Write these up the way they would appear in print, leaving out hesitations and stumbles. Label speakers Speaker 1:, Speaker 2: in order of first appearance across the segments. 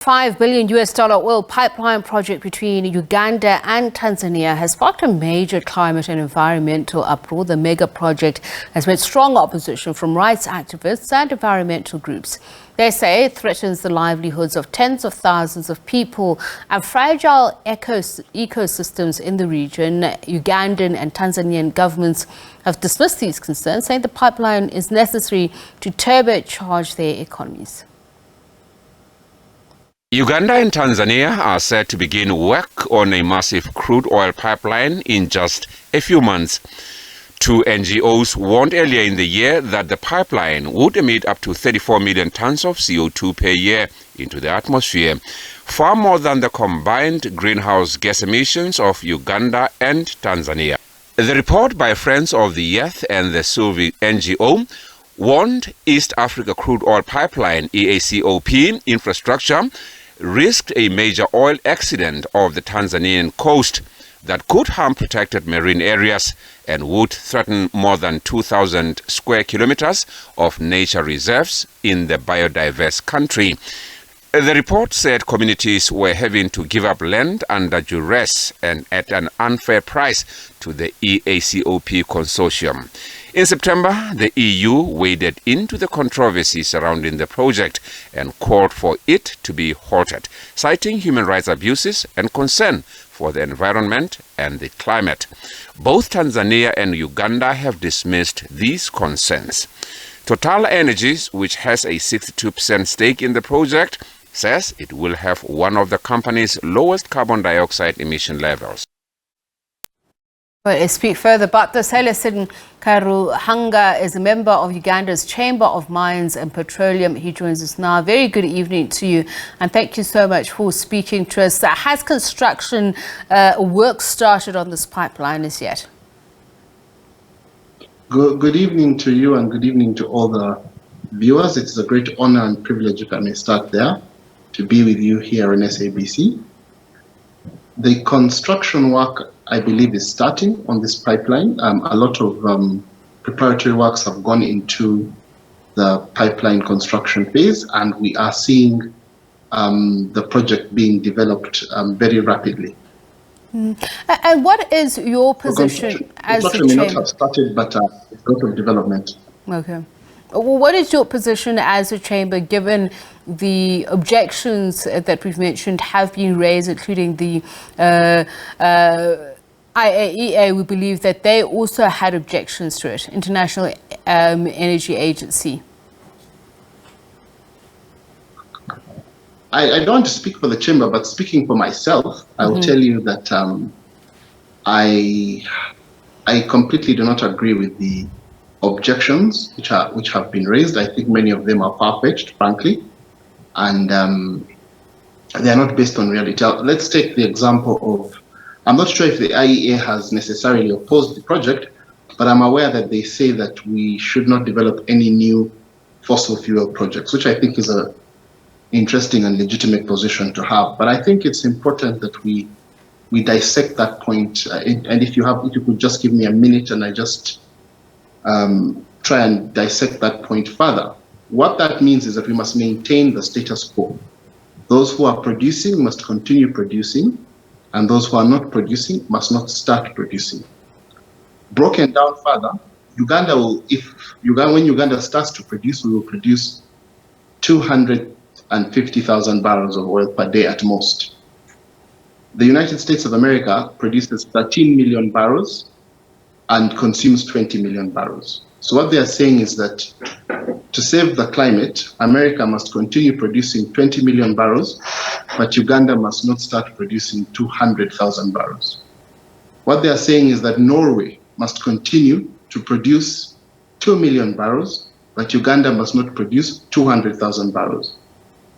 Speaker 1: $5 billion oil pipeline project between Uganda and Tanzania has sparked a major climate and environmental uproar. The mega project has met strong opposition from rights activists and environmental groups. They say it threatens the livelihoods of tens of thousands of people and fragile ecosystems in the region. Ugandan and Tanzanian governments have dismissed these concerns, saying the pipeline is necessary to turbocharge their economies.
Speaker 2: Uganda and Tanzania are set to begin work on a massive crude oil pipeline in just a few months. Two NGOs warned earlier in the year that the pipeline would emit up to 34 million tons of CO2 per year into the atmosphere, far more than the combined greenhouse gas emissions of Uganda and Tanzania. The report by Friends of the Earth and the Suvi NGO warned East Africa Crude Oil Pipeline EACOP infrastructure risked a major oil accident off the Tanzanian coast that could harm protected marine areas and would threaten more than 2,000 square kilometers of nature reserves in the biodiverse country. The report said communities were having to give up land under duress and at an unfair price to the EACOP consortium. In September, the EU waded into the controversy surrounding the project and called for it to be halted, citing human rights abuses and concern for the environment and the climate. Both Tanzania and Uganda have dismissed these concerns. Total Energies, which has a 62% stake in the project, says it will have one of the company's lowest carbon dioxide emission levels.
Speaker 1: Well, let's speak further about this. Elison Karuhanga is a member of Uganda's Chamber of Mines and Petroleum. He joins us now. Very good evening to you, and thank you so much for speaking to us. Has construction work started on this pipeline as yet?
Speaker 3: Good evening to you, and good evening to all the viewers. It's a great honor and privilege, if I may start there, to be with you here on SABC. The construction work, I believe, is starting on this pipeline. A lot of preparatory works have gone into the pipeline construction phase, and we are seeing the project being developed very rapidly.
Speaker 1: And what is your position as the
Speaker 3: Construction may not have started, but it's a lot of development.
Speaker 1: Okay. Well, what is your position as a chamber, given the objections that we've mentioned have been raised, including the IAEA? We believe that they also had objections to it, International Energy Agency.
Speaker 3: I don't want to speak for the chamber, but speaking for myself, I will tell you that I completely do not agree with the objections which have been raised. I think many of them are far-fetched, frankly, and they are not based on reality. Let's take the example of, I'm not sure if the IEA has necessarily opposed the project, but I'm aware that they say that we should not develop any new fossil fuel projects, which I think is a interesting and legitimate position to have. But I think it's important that we dissect that point. And if you could just give me a minute and I just try and dissect that point further. What that means is that we must maintain the status quo. Those who are producing must continue producing, and those who are not producing must not start producing. Broken down further, Uganda will, when Uganda starts to produce, we will produce 250,000 barrels of oil per day at most. The United States of America produces 13 million barrels and consumes 20 million barrels. So what they are saying is that to save the climate, America must continue producing 20 million barrels, but Uganda must not start producing 200,000 barrels. What they are saying is that Norway must continue to produce 2 million barrels, but Uganda must not produce 200,000 barrels.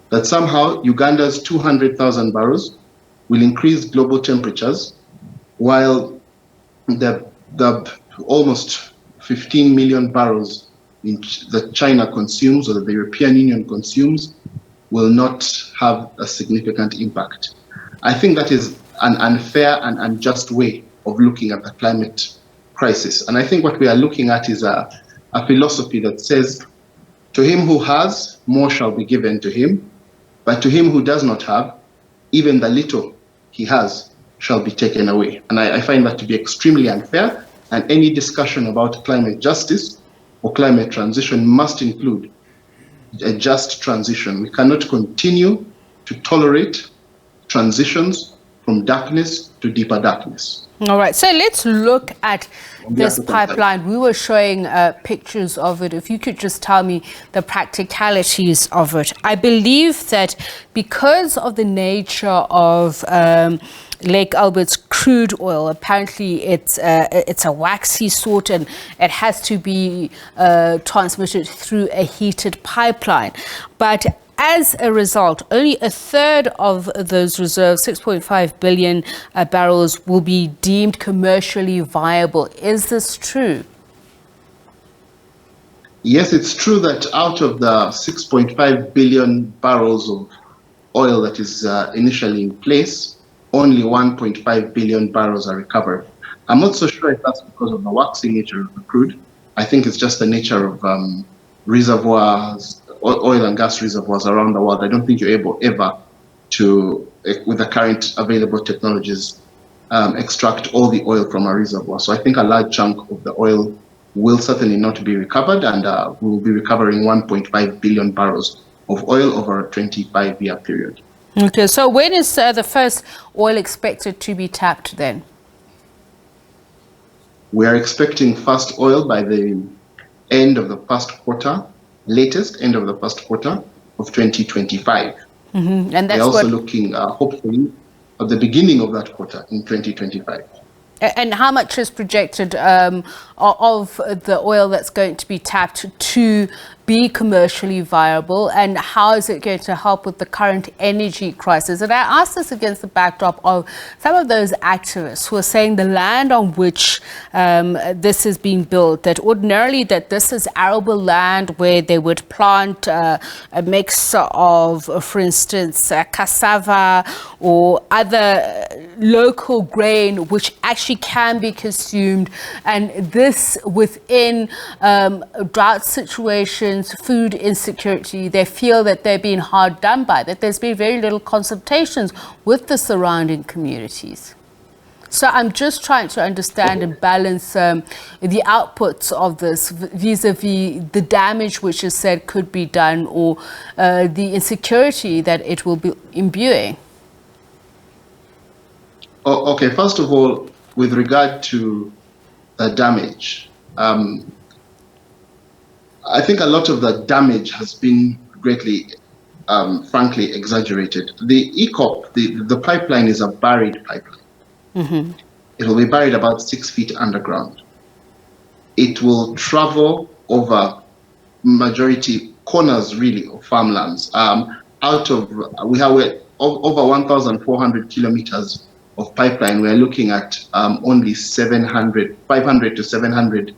Speaker 3: That somehow Uganda's 200,000 barrels will increase global temperatures, while the almost 15 million barrels that China consumes or that the European Union consumes will not have a significant impact. I think that is an unfair and unjust way of looking at the climate crisis. And I think what we are looking at is a philosophy that says, to him who has, more shall be given to him, But to him who does not have, even the little he has shall be taken away. And I find that to be extremely unfair, and any discussion about climate justice or climate transition must include a just transition. We cannot continue to tolerate transitions from darkness to deeper darkness.
Speaker 1: All right, so let's look at this pipeline. We were showing pictures of it. If you could just tell me the practicalities of it. I believe that because of the nature of Lake Albert's crude oil, apparently it's a waxy sort, and it has to be transmitted through a heated pipeline. But as a result, only a third of those reserves, 6.5 billion barrels, will be deemed commercially viable. Is this true?
Speaker 3: Yes, it's true that out of the 6.5 billion barrels of oil that is initially in place, only 1.5 billion barrels are recovered. I'm not so sure if that's because of the waxy nature of the crude. I think it's just the nature of reservoirs, oil and gas reservoirs around the world. I don't think you're able ever to, with the current available technologies, extract all the oil from a reservoir. So I think a large chunk of the oil will certainly not be recovered, and we will be recovering 1.5 billion barrels of oil over a 25-year period.
Speaker 1: Okay, so when is the first oil expected to be tapped then?
Speaker 3: We are expecting first oil by the end of the first quarter, latest end of the first quarter of 2025.
Speaker 1: Mm-hmm. And that's
Speaker 3: we're also looking, hopefully, at the beginning of that quarter in 2025.
Speaker 1: And how much is projected of the oil that's going to be tapped to be commercially viable, and how is it going to help with the current energy crisis? And I ask this against the backdrop of some of those activists who are saying the land on which this is being built, that ordinarily that this is arable land where they would plant a mix of, for instance, cassava or other local grain which actually can be consumed, and this within drought situations, food insecurity. They feel that they're being hard done by, that there's been very little consultations with the surrounding communities. So I'm just trying to understand and balance the outputs of this vis-a-vis the damage which is said could be done, or the insecurity that it will be imbuing.
Speaker 3: Oh, okay, first of all, with regard to the damage, I think a lot of the damage has been greatly, frankly, exaggerated. The ECOP, the pipeline, is a buried pipeline. Mm-hmm. It will be buried about 6 feet underground. It will travel over majority corners, really, of farmlands. We have over 1,400 kilometers of pipeline. We are looking at only 500 to 700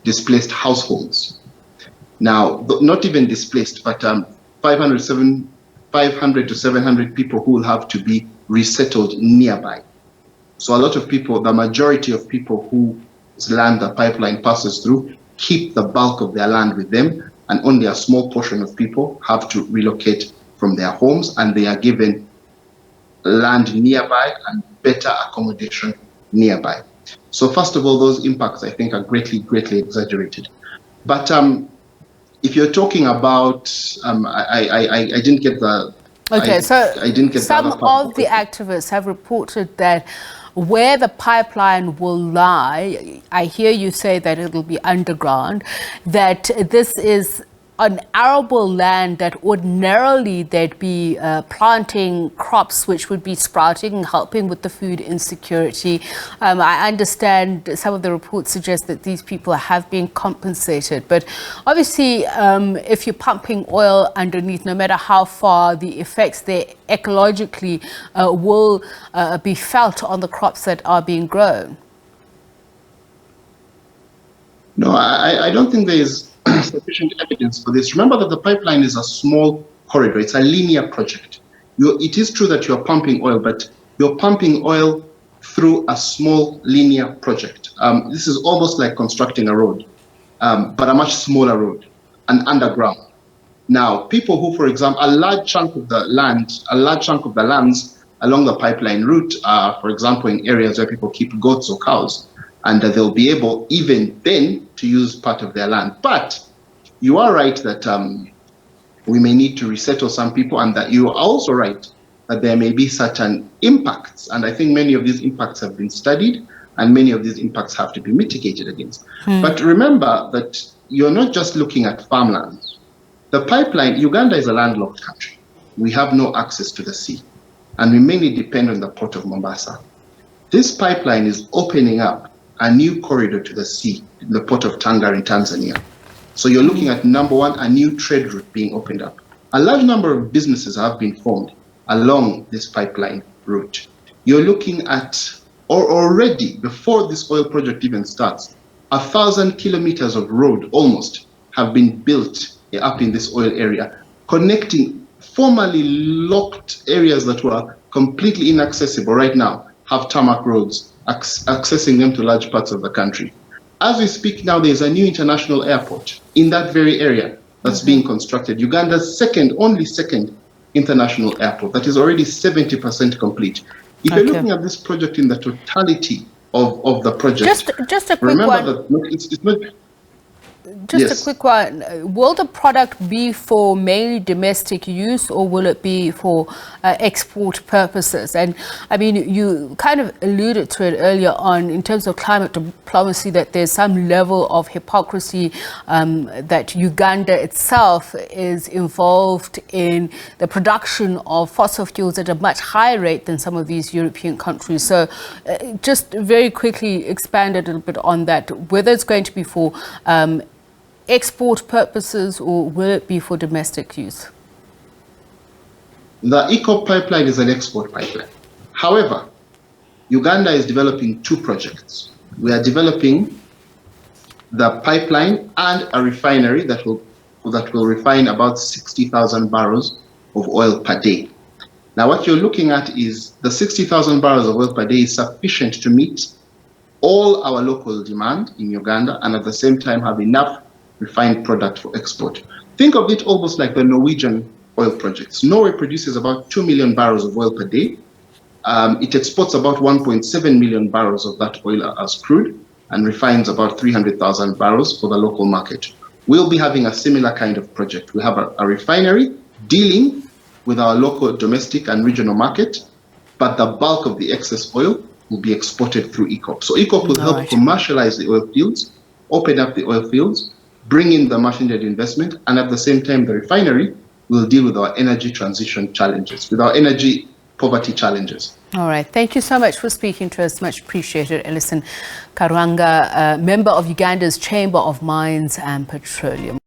Speaker 3: displaced households. Now, not even displaced, but 500 to 700 people who will have to be resettled nearby. So a lot of people, the majority of people whose land the pipeline passes through, keep the bulk of their land with them, and only a small portion of people have to relocate from their homes, and they are given land nearby and better accommodation nearby. So first of all, those impacts, I think, are greatly, greatly exaggerated. But if you're talking about, I didn't get the...
Speaker 1: Okay,
Speaker 3: I didn't get
Speaker 1: some of the activists have reported that where the pipeline will lie, I hear you say that it'll be underground, that this is an arable land that ordinarily they'd be planting crops which would be sprouting and helping with the food insecurity. I understand some of the reports suggest that these people have been compensated, but obviously if you're pumping oil underneath, no matter how far, the effects there ecologically will be felt on the crops that are being grown.
Speaker 3: No, I don't think there is sufficient evidence for this. Remember that the pipeline is a small corridor. It's a linear project. It is true that you're pumping oil, but you're pumping oil through a small linear project. This is almost like constructing a road, but a much smaller road, and underground. Now, people who, for example, a large chunk of the lands along the pipeline route are, for example, in areas where people keep goats or cows, and they'll be able even then to use part of their land. But you are right that we may need to resettle some people, and that you are also right that there may be certain impacts. And I think many of these impacts have been studied, and many of these impacts have to be mitigated against. But remember that you're not just looking at farmlands. The pipeline, Uganda is a landlocked country. We have no access to the sea, and we mainly depend on the port of Mombasa. This pipeline is opening up a new corridor to the sea, in the port of Tanga in Tanzania. So you're looking at, number one, a new trade route being opened up. A large number of businesses have been formed along this pipeline route. You're looking at, or already, before this oil project even starts, 1,000 kilometers of road almost have been built up in this oil area, connecting formerly locked areas that were completely inaccessible right now, have tarmac roads, accessing them to large parts of the country. As we speak now, there's a new international airport in that very area that's being constructed. Uganda's only second international airport that is already 70% complete. If you're looking at this project in the totality of the project,
Speaker 1: just a quick
Speaker 3: remember
Speaker 1: one.
Speaker 3: that it's not.
Speaker 1: Just a quick one. Will the product be for mainly domestic use, or will it be for export purposes? And I mean, you kind of alluded to it earlier on in terms of climate diplomacy, that there's some level of hypocrisy, that Uganda itself is involved in the production of fossil fuels at a much higher rate than some of these European countries. So just very quickly expand a little bit on that, whether it's going to be for export purposes, or will it be for domestic use?
Speaker 3: The ECOP pipeline is an export pipeline. However, Uganda is developing two projects. We are developing the pipeline and a refinery that will refine about 60,000 barrels of oil per day. Now, what you're looking at is the 60,000 barrels of oil per day is sufficient to meet all our local demand in Uganda, and at the same time have enough refined product for export. Think of it almost like the Norwegian oil projects. Norway produces about 2 million barrels of oil per day. It exports about 1.7 million barrels of that oil as crude, and refines about 300,000 barrels for the local market. We'll be having a similar kind of project. We have a refinery dealing with our local, domestic and regional market, but the bulk of the excess oil will be exported through ECOP. So ECOP will help commercialize the oil fields, open up the oil fields, bring in the much-needed investment, and at the same time, the refinery will deal with our energy transition challenges, with our energy poverty challenges.
Speaker 1: All right. Thank you so much for speaking to us. Much appreciated. Elison Karuhanga, member of Uganda's Chamber of Mines and Petroleum.